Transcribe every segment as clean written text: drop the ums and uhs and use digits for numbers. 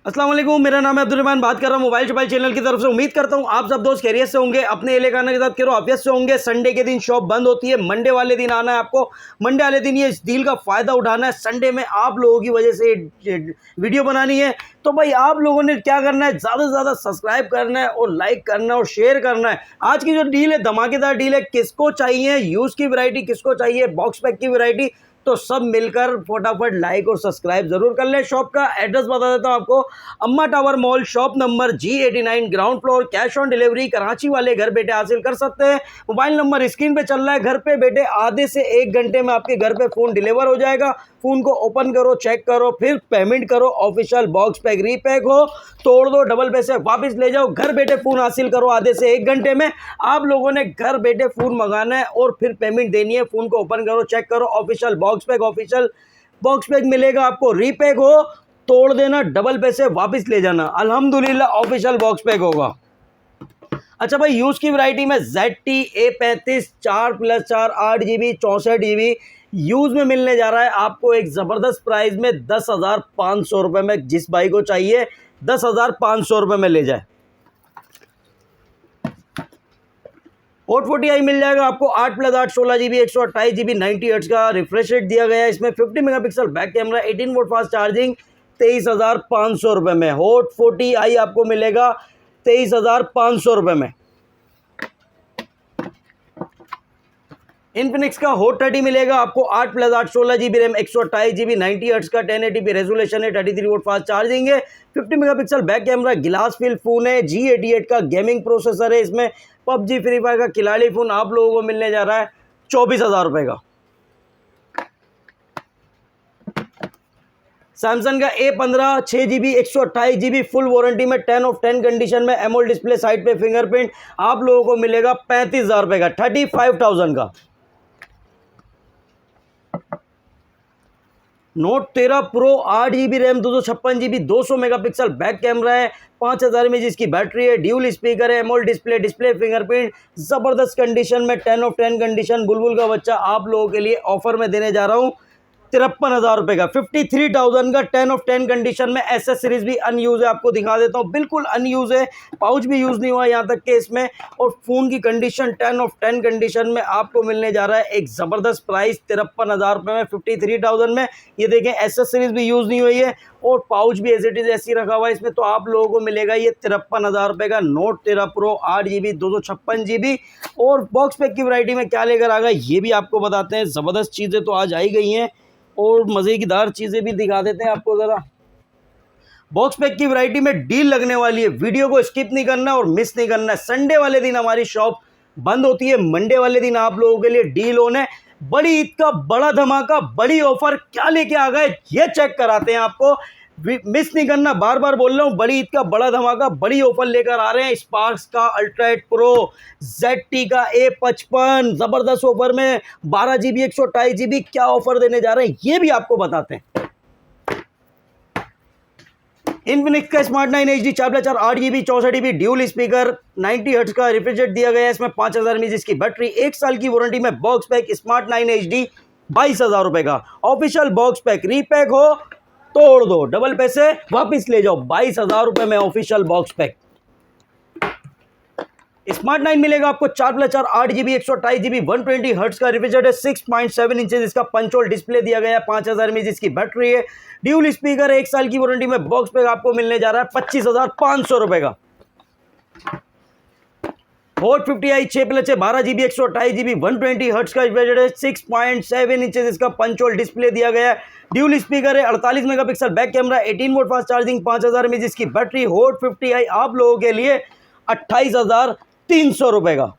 अस्सलाम वालेकुम, मेरा नाम है अब्दुल रहमान। बात कर रहा हूँ मोबाइल शोबाइल चैनल की तरफ से। उम्मीद करता हूँ आप सब दोस्त खैरियत से होंगे, अपने इलाके आने के साथ करो ऑफिस से होंगे। संडे के दिन शॉप बंद होती है, मंडे वाले दिन आना है आपको। मंडे वाले दिन ये इस डील का फ़ायदा उठाना है। संडे में आप लोगों की वजह से वीडियो बनानी है, तो भाई आप लोगों ने क्या करना है, ज़्यादा से ज़्यादा सब्सक्राइब करना है और लाइक करना है और शेयर करना है। आज की जो डील है धमाकेदार डील है। किसको चाहिए यूज़ की वैरायटी, किसको चाहिए बॉक्स पैक की वैरायटी, तो सब मिलकर फटाफट लाइक और सब्सक्राइब जरूर कर लें। शॉप का एड्रेस बता देता हूं आपको, अम्मा tower mall, shop number G89, ground floor. Cash on delivery Karachi वाले घर बैठे हासिल कर सकते हैं। मोबाइल नंबर स्क्रीन पे चल रहा है। घर पे बैठे आधे से 1 घंटे में आपके घर पे फ़ोन डिलीवर हो जाएगा। फ़ोन को ओपन करो, चेक करो, फिर पेमेंट करो। ऑफिशियल बॉक्स पैक रीपैक हो, तोड़ दो, डबल पैसे वापस ले जाओ। घर बैठे फ़ोन हासिल करो आधे से 1 घंटे में। आप लोगों ने घर बैठे फ़ोन मंगाना है और फिर पेमेंट देनी है। फ़ोन को ओपन करो, चेक करो। ऑफिशियल बॉक्स पैक मिलेगा आपको। रीपैक हो, तोड़ देना, डबल पैसे वापस ले जाना। अल्हम्दुलिल्लाह ऑफिशियल बॉक्स पैक होगा। अच्छा भाई, यूज़ की वैरायटी में ZT A35 4+4 8GB 64GB use में मिलने जा रहा है आपको एक ज़बरदस्त प्राइस में 10,500 रुपये में। जिस भाई को चाहिए 10,500 रुपये में ले जाए। Hot 40i मिल जाएगा आपको 8+8 16GB 128GB 90 हर्ट्ज का रिफ्रेश रेट दिया गया है। इसमें 50 megapixel back camera, 18 volt fast charging, 23,500 रुपये में। Hot 40i आपको मिलेगा 23,500 रुपये में। इन्फिनिक्स का Hot 30 मिलेगा आपको 8+8 16GB रैम, 128GB 90 हर्ट्ज का 1080p रेजोल्यूशन है, 33 वोल्ट फास्ट चार्जिंग है, 50 megapixel back camera, glass feel phone है, G88 का गेमिंग प्रोसेसर है। इसमें PUBG फ्री फायर का खिलाड़ी फोन आप लोगों को मिलने जा रहा है 24,000 रुपये का। सैमसंग का A15 6GB 128GB full warranty में 10 ऑफ 10 कंडीशन में, एमोलेड डिस्प्ले, साइड पे फिंगरप्रिंट, आप लोगों को मिलेगा 35,000 रुपये का, 35,000 का। Note 13 Pro 8GB RAM, 256GB 200 megapixel back camera है, 5000 mAh इसकी बैटरी है, ड्यूल स्पीकर है, एमोलेड डिस्प्ले फिंगरप्रिंट, ज़बरदस्त कंडीशन में, 10 ऑफ 10 कंडीशन। बुलबुल का बच्चा आप लोगों के लिए ऑफर में देने जा रहा हूँ 53,000 रुपये का, 53,000 का, 10 ऑफ 10 कंडीशन में। एसेसरीज भी अनयूज है, आपको दिखा देता हूँ, बिल्कुल अनयूज है। पाउच भी यूज़ नहीं हुआ यहाँ तक के इसमें। और फ़ोन की कंडीशन 10 ऑफ 10 कंडीशन में आपको मिलने जा रहा है एक ज़बरदस्त प्राइस 53,000 रुपये में, 53,000 में। ये देखें, एसेसरीज भी यूज़ नहीं हुई है और पाउच भी एज इट इज़ ऐसी रखा हुआ है इसमें। तो आप लोगों को मिलेगा ये 53,000 रुपये का Note 13 Pro 8GB 256GB। और बॉक्स पैक की वैरायटी में क्या लेकर आ गए ये भी आपको बताते हैं। ज़बरदस्त चीज़ें तो आज आई गई हैं और मज़ेदार चीज़ें भी दिखा देते हैं आपको ज़रा। बॉक्स पैक की वैरायटी में डील लगने वाली है, वीडियो को स्किप नहीं करना और मिस नहीं करना है। संडे वाले दिन हमारी शॉप बंद होती है, मंडे वाले दिन आप लोगों के लिए डील ऑन है। बड़ी ईद का बड़ा धमाका, बड़ी ऑफर क्या लेके आ गए ये चेक कराते हैं आपको, मिस नहीं करना। बार बार बोल रहा हूँ, बड़ी ईद का बड़ा धमाका, बड़ी ऑफर लेकर आ रहे हैं। स्पार्क्स का अल्ट्रा 8 प्रो, ZT का A55 ज़बरदस्त ऑफर में, 12GB 128GB क्या ऑफर देने जा रहे हैं ये भी आपको बताते हैं। इन्फिनिक्स का smart 9 HD 4+4 8GB 64GB dual speaker, 90 hertz का रिफ्रेश रेट दिया गया है। इसमें 5000 mAh इसकी बैटरी, 1 साल की वारंटी में। बॉक्स पैक स्मार्ट 9 HD 22,000 रुपये का। ऑफिशियल बॉक्स पैक, रीपैक हो, तोड़ दो, डबल पैसे वापस ले जाओ, 22,000 रुपये में ऑफिशियल बॉक्स पैक। स्मार्ट 9 मिलेगा आपको 4+4 8GB 128GB 120 हर्ट्ज का रिफ्रेश रेट है, 6.7 इंचेस इसका पंच होल डिस्प्ले दिया गया है, 5000 mAh इसकी बैटरी है, ड्यूल स्पीकर है, 1 साल की वारंटी में। बॉक्स पैक आपको मिलने जा रहा है 25,500 रुपये का। Hot 50i 6+6 12GB 128GB 120 hertz का रिफ्रेश रेट है, 6.7 इंचेस इसका पंच होल डिस्प्ले दिया गया है, ड्यूल स्पीकर है, 48 megapixel back camera, 18 volt fast charging, 5000 mAh इसकी बैटरी। Hot 50i आप लोगों के लिए 28,300 रुपये का।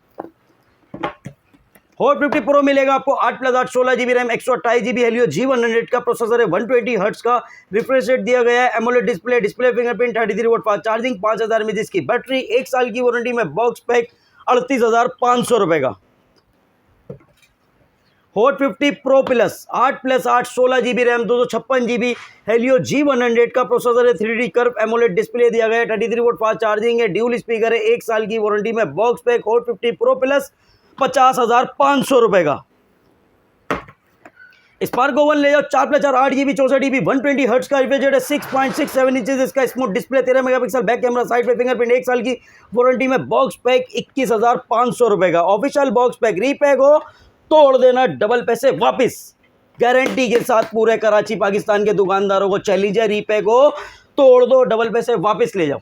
Hot 50 Pro मिलेगा आपको 8+8 16GB RAM, 128GB Helio G100 का प्रोसेसर है, 120 हर्ट्ज का रिफ्रेश रेट दिया गया है, AMOLED display fingerprint, 33 volt fast charging, 5000 mAh इसकी बैटरी, 1 साल की वारंटी में। बॉक्स पैक 38,500 रुपये का। Hot 50 Pro Plus 8+8 16GB RAM, 256GB Helio G100 का प्रोसेसर है, 3D कर्व एमोलेड डिस्प्ले दिया गया है, 33 वोल्ट फास्ट चार्जिंग है, ड्यूल स्पीकर है, 1 साल की वारंटी में। Box pack Hot 50 Pro Plus 50,500 रुपये का। स्पार्क ओवन ले जाओ 4+4 8GB 64GB 120 हर्ट्ज का रिफ्रेश रेट है, 6.67 इंचेस इसका smooth display, 13 megapixel back camera, side पे फिंगरप्रिंट, 1 साल की वारंटी में बॉक्स पैक 21,500 रुपए का। ऑफिशियल बॉक्स पैक, रीपैक हो तोड़ देना, डबल पैसे वापस, गारंटी के साथ। पूरे कराची पाकिस्तान के दुकानदारों को चैलेंज है, रीपैक हो तोड़ दो, डबल पैसे वापस ले जाओ।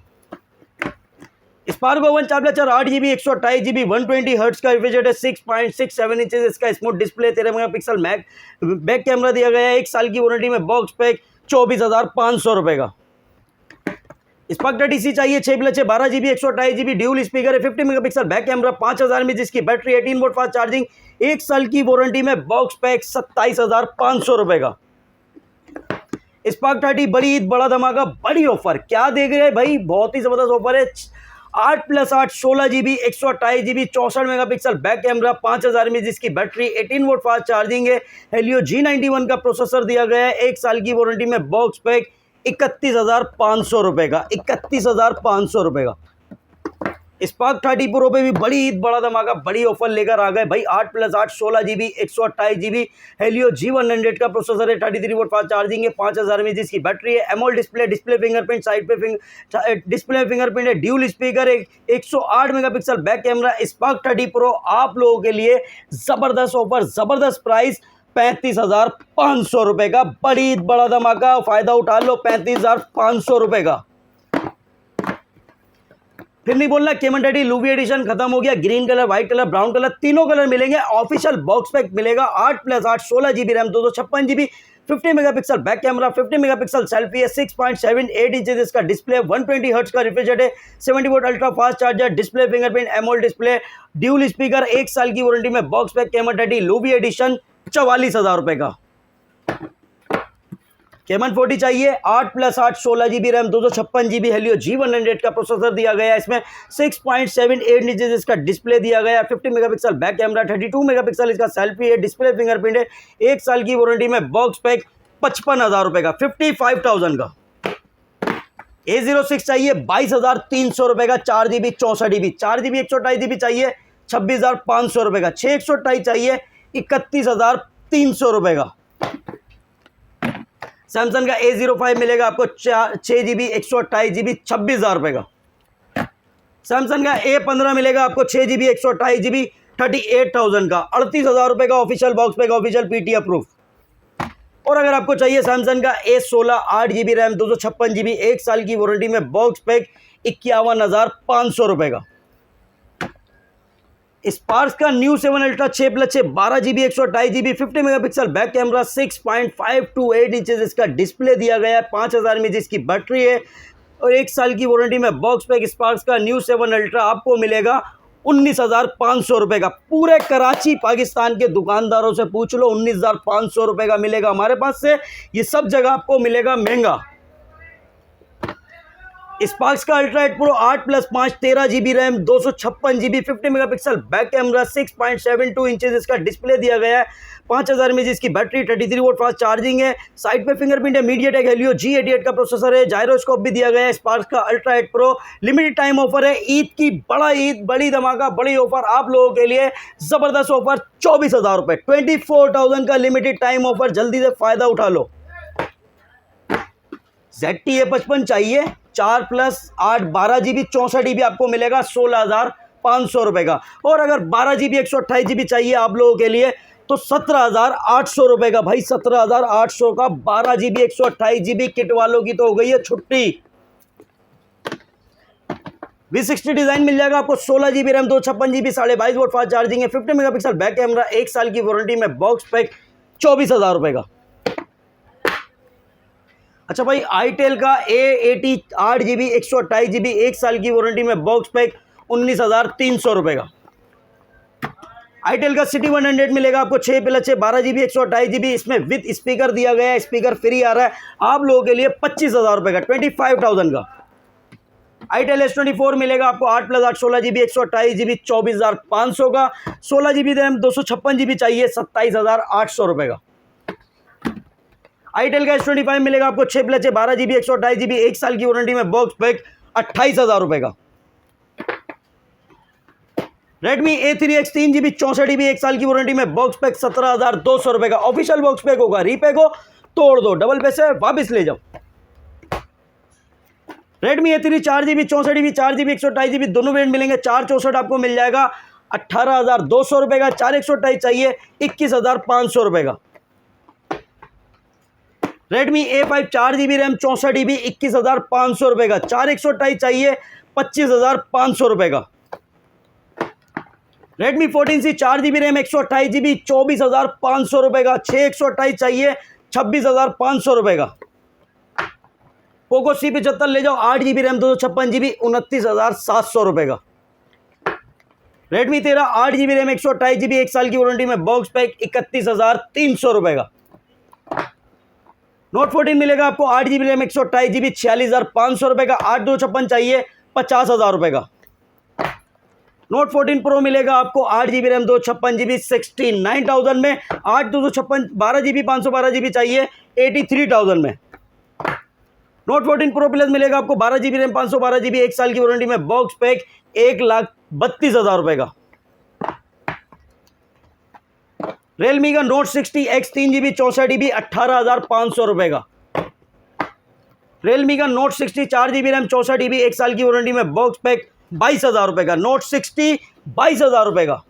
Spark oven 4+4 8GB 128GB 120 hertz का रिफ्रेश रेट है, 6.67 इंचेस इसका smooth display, 13 megapixel back camera दिया गया है, 1 साल की वारंटी में बॉक्स पैक 24,500 रुपए का। स्पार्क 30C चाहिए 6+6 12GB 128GB ड्यूल स्पीकर है, 50 मेगापिक्सल बैक कैमरा, 5000 mAh जिसकी बैटरी, 18 वोल्ट फास्ट चार्जिंग, 1 साल की वारंटी में बॉक्स पैक 27,500 रुपए का। स्पार्क 30 बड़ी ईद बड़ा धमाका बड़ी ऑफर, क्या देख रहे हैं भाई, बहुत ही जबरदस्त ऑफर है। 8+8 16GB 128GB 64 megapixel back camera, 5000 mAh जिसकी बैटरी, 18 वोल्ट फास्ट चार्जिंग है, हेलियो G91 का प्रोसेसर दिया गया है, 1 साल की वारंटी में बॉक्स पैक 31,500 रुपए का, 31,500 रुपए का। स्पार्क 30 प्रो पे भी बड़ी ईद बड़ा धमाका बड़ी ऑफर लेकर आ गए भाई। 8+8 16GB 128GB हेलियो G100 का प्रोसेसर है, 33 वोल्ट फास्ट चार्जिंग है, 5000 mAh जिसकी बैटरी है, एमोलेड डिस्प्ले फिंगरप्रिंट, साइड पे डिस्प्ले फिंगरप्रिंट है, ड्यूल स्पीकर है, 108 megapixel back camera. Spark 30 pro आप लोगों के लिए जबरदस्त ऑफर, जबरदस्त प्राइस, 35,500 रुपए का। बड़ी ईद बड़ा धमाका, फायदा उठा लो, 35,500 रुपए का। फिर नहीं बोलना केमन 30 लूवी एडिशन खत्म हो गया, green colour, white colour, brown colour, तीनों कलर मिलेंगे। ऑफिशियल बॉक्स पैक मिलेगा, 8+8 16GB RAM, 256GB, 50 megapixel back camera, 50 megapixel selfie है, 6.78 इंचेस इसका डिस्प्ले, 120 हर्ट्ज का रिफ्रेश रेट है, 70 volt ultra fast charger, display fingerprint, AMOLED display, dual speaker, 1 साल की warranty में बॉक्स पैक, केमन 30 लूवी एडिशन 44,000 रुपए का। केमन 40 चाहिए 8+8 16GB RAM, 256GB Helio G100 का प्रोसेसर दिया गया है, इसमें 6.78 इंचेस इसका डिस्प्ले दिया गया है, 50 मेगापिक्सल बैक कैमरा, 32 मेगापिक्सल इसका सेल्फी है, डिस्प्ले फिंगरप्रिंट है, 1 साल की वारंटी में बॉक्स पैक 55,000 रुपए का, 55,000 का। A06 चाहिए 22,300 रुपए का, 4GB 64GB, 4GB 128GB चाहिए 26,500 रुपए का, 6 128 चाहिए 31,300 रुपए का। सैमसंग का A05 मिलेगा आपको 6GB 128GB 26,000 रुपए का। सैमसंग का A15 मिलेगा आपको 6GB 128GB 38,000 का, 38,000 रुपए का। Official box pack, official PTF proof. और अगर आपको चाहिए सैमसंग का A16 8GB रैम, 256GB, 1 साल की वारंटी में बॉक्स पैक 51,500 रुपए का। स्पार्क्स का new 7 ultra 6+6 12GB 128GB 50 megapixel back camera, 6.528 inches इसका डिस्प्ले दिया गया है, 5000 mAh इसकी बैटरी है और 1 साल की वारंटी में बॉक्स पैक। स्पार्क्स का न्यू 7 अल्ट्रा आपको मिलेगा 19,500 रुपए का। पूरे कराची पाकिस्तान के दुकानदारों से पूछ लो, 19,500 रुपए का मिलेगा हमारे पास से। ये सब जगह आपको मिलेगा महंगा। स्पार्क्स का ultra 8 pro 8+5 13GB RAM, 256GB 50 megapixel back camera, 6.72 inches इसका डिस्प्ले दिया गया है, 5000 mAh इसकी बैटरी, 33 वोल्ट फास्ट चार्जिंग है, साइड पे फिंगरप्रिंट है, मीडियाटेक हेलियो G88 का प्रोसेसर है, जायरोस्कोप भी दिया गया है। स्पार्क्स का ultra 8 pro limited time offer है, ईद की बड़ी धमाका बड़ी ऑफर आप लोगों के लिए, जबरदस्त ऑफर 24,000 रुपए, 24,000 का लिमिटेड टाइम ऑफर, जल्दी से फायदा उठा लो। ZTE 55 चाहिए 4+8 12GB 64GB आपको मिलेगा 16,500 रुपए का। और अगर 12GB 128GB चाहिए आप लोगों के लिए तो 17,800 रुपए का। भाई 17,800 का 12GB 128GB किट वालों की तो हो गई है छुट्टी। V60 डिजाइन मिल जाएगा आपको, 16GB RAM, 256GB, 22.5 volt fast charging है, 50 मेगापिक्सल बैक कैमरा, 1 साल की वारंटी में बॉक्स पैक 24,000 रुपए का। अच्छा भाई आईटेल का A80 8GB 128GB 1 साल की वारंटी में बॉक्स पैक 19,300 रुपए का। आईटेल का सिटी 100 मिलेगा आपको 6+6 12GB 128GB, इसमें विद स्पीकर दिया गया है, स्पीकर फ्री आ रहा है आप लोगों के लिए 25,000 रुपए का, 25,000 का। आईटेल S24 मिलेगा आपको 8+8 16GB 128GB 24,500 का, 16GB रैम, 256GB चाहिए 27,800 रुपए का। आईटेल का S25 मिलेगा आपको 6+6 12GB 128GB 1 साल की वारंटी में बॉक्स पैक 28,000 रुपए का। Redmi A3X 3GB 64GB 1 साल की वारंटी में बॉक्स पैक 17,200 रुपए का ऑफिशियल बॉक्स पैक होगा। रीपैक हो तोड़ दो, डबल पैसे वापस ले जाओ। Redmi A3 4GB 64GB 4GB 128GB दोनों वेरिएंट मिलेंगे। 464 आपको मिल जाएगा 18,200 रुपए का, 4128 चाहिए 21,500 रुपए का। Redmi A5 4GB RAM 64GB 21,500 रुपए का, 4128 चाहिए 25,500 रुपए का। Redmi 14C 4GB RAM 128GB 24,500 रुपए का, 6128 चाहिए 26,500 रुपए का। पोको C75 ले जाओ 8GB रैम 256GB 29,700 रुपए का। Redmi 13 8GB रैम 128GB 1 साल की वारंटी में बॉक्स पैक 31,300 रुपए का। Note 14 मिलेगा आपको 8GB रैम 128GB 46,500 रुपए का, 8256 चाहिए 50,000 रुपए का। Note 14 Pro मिलेगा आपको 8GB रैम 256GB 69,000 में, 8,256 12GB 512GB चाहिए 83,000 में। Note 14 Pro Plus मिलेगा आपको 12GB रैम 512GB 1 साल की वारंटी में बॉक्स पैक 1,32,000 रुपए का। Realme का Note 60X 3GB 64GB 18,500 रुपए का। Realme का Note 60 4GB रैम 64GB 1 साल की वारंटी में बॉक्स पैक 22,000 रुपए का। Note 60 22,000 रुपए का।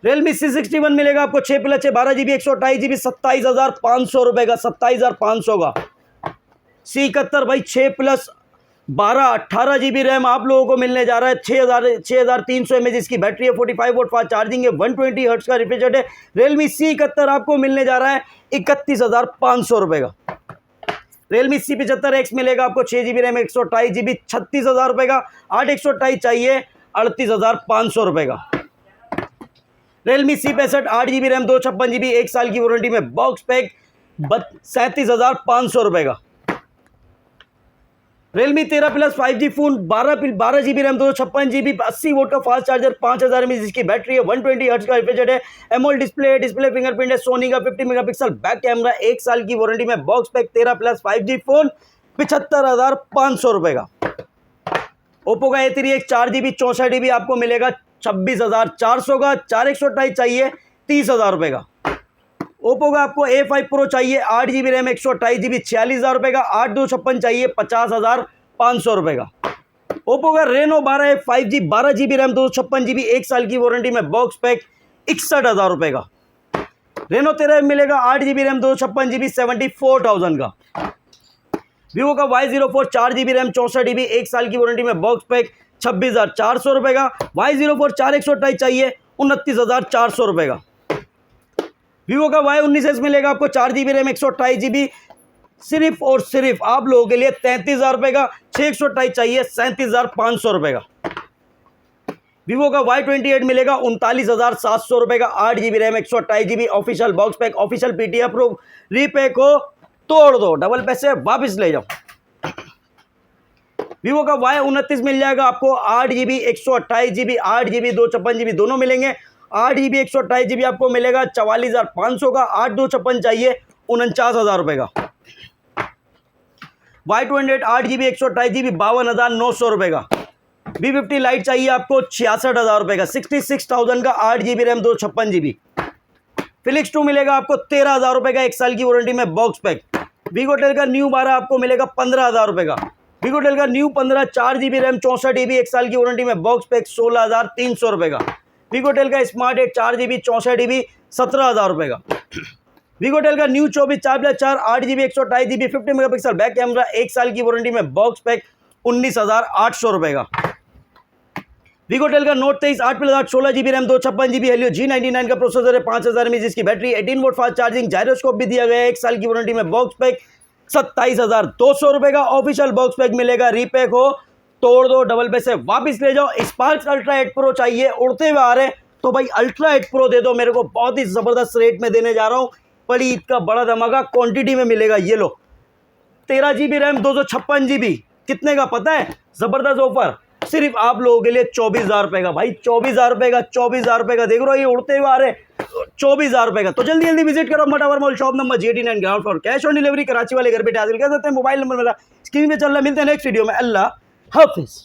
Realme C61 मिलेगा आपको 6+6 12GB 128GB 27,500 रुपए का, 27,500 का। C71 भाई 6+12 18GB रैम आप लोगों को मिलने जा रहा है। 6,300 mAh इसकी बैटरी है, 45 वोल्ट फास्ट चार्जिंग है, 120 हर्ट्ज का रिफ्रेश रेट है। Realme C71 आपको मिलने जा रहा है 31,500 रुपए का। Realme C75X मिलेगा आपको 6GB रैम 128GB 36,000 रुपए का, 8,128 चाहिए 38,500 रुपए का। Realme C65 8GB RAM 256GB 1 साल की वारंटी में बॉक्स पैक 37,500 रुपए का। Realme 13 Plus 5G phone 12GB RAM 256GB 80 vote का फास्ट चार्जर 5,000 mAh इसकी बैटरी है, 120 हर्ट्ज का रिफ्रेश रेट है, एमोलेड डिस्प्ले फिंगरप्रिंट है, सोनी का 50 मेगापिक्सल बैक कैमरा, 1 साल की वारंटी में box pack 13 Plus 5G phone 75,500 रुपए का। Oppo का A3X 4GB 64GB आपको मिलेगा 26,400 का, 4128 चाहिए 30,000 रुपए का। Oppo का आपको A5 Pro चाहिए 8GB रैम 128GB 46,000 रुपए का, 8,256 चाहिए 50,500 रुपए का। Oppo का Reno 12 5G 12GB RAM 256GB 1 साल की वारंटी में बॉक्स पैक 61,000 रुपए का। Reno 13 मिलेगा 8GB रैम 256GB 74,000 का। Vivo का Y04 4GB रैम 64GB 1 साल की वारंटी में बॉक्स पैक 26,400 रुपए का। Y04 4128 चाहिए 29,400 रुपए का। Vivo का Y19s मिलेगा आपको 4GB रैम 128GB सिर्फ और सिर्फ आप लोगों के लिए 33,000 रुपए का, 628 चाहिए 37,500 रुपए का। Vivo का Y28 मिलेगा 39,700 रुपए का, 8GB RAM 128GB official box pack, official PTI approve. Repack हो तोड़ दो, डबल पैसे वापस ले जाओ। Vivo का Y29 मिल जाएगा आपको 8GB 128GB 8GB 256GB दोनों मिलेंगे। 8GB 128GB आपको मिलेगा 44,500 का, 8,256 चाहिए 49,000 रुपए का। Y28 8GB 128GB 52,900 रुपए का। V50 लाइट चाहिए आपको 66,000 रुपए का, 66,000 का, 8GB रैम 256GB। Felix 2 मिलेगा आपको 13,000 रुपए का, 1 साल की वारंटी में बॉक्स पैक। Vigotel का न्यू 12 आपको मिलेगा 15,000 रुपए का। Vigotel का न्यू 15 4GB रैम 64GB 1 साल की वारंटी में बॉक्स पैक 16,300 रुपए का। Vigotel का स्मार्ट 8 4GB 64GB 17,000 रुपए का। Vigotel का new 24 4+4 8GB 128GB 50 megapixel back camera 1 साल की वारंटी में बॉक्स पैक 19,800 रुपए का। Vigotel का Note 23 8+8 16GB RAM 256GB Helio G99 का प्रोसेसर है, 5,000 mAh इसकी battery, 18 volt fast charging, gyroscope भी दिया गया है, 1 साल की वारंटी में बॉक्स पैक 27,200 रुपए का। ऑफिशियल बॉक्स पैक मिलेगा। रीपैक हो तोड़ दो, डबल पैसे वापस ले जाओ। स्पार्क्स अल्ट्रा 8 प्रो चाहिए, उड़ते हुए आ रहे तो भाई अल्ट्रा 8 प्रो दे दो मेरे को, बहुत ही जबरदस्त रेट में देने जा रहा हूँ। बड़ी ईद का बड़ा धमाका क्वांटिटी में मिलेगा। ये लो 13GB रैम 256GB कितने का पता है? जबरदस्त ऑफर सिर्फ आप लोगों के लिए 24,000 रुपए का। भाई 24,000 रुपए का, 24,000 रुपए का, देख रहे हो ये उड़ते हुए आ रहे 24,000 रुपए का। तो जल्दी जल्दी विजिट करो मटावर mall, shop number G89 ground floor. Cash on delivery Karachi वाले घर पे हासिल कर सकते हैं। मोबाइल नंबर मेरा स्क्रीन पे चल रहा है। मिलते हैं नेक्स्ट वीडियो में। अल्लाह हाफिज।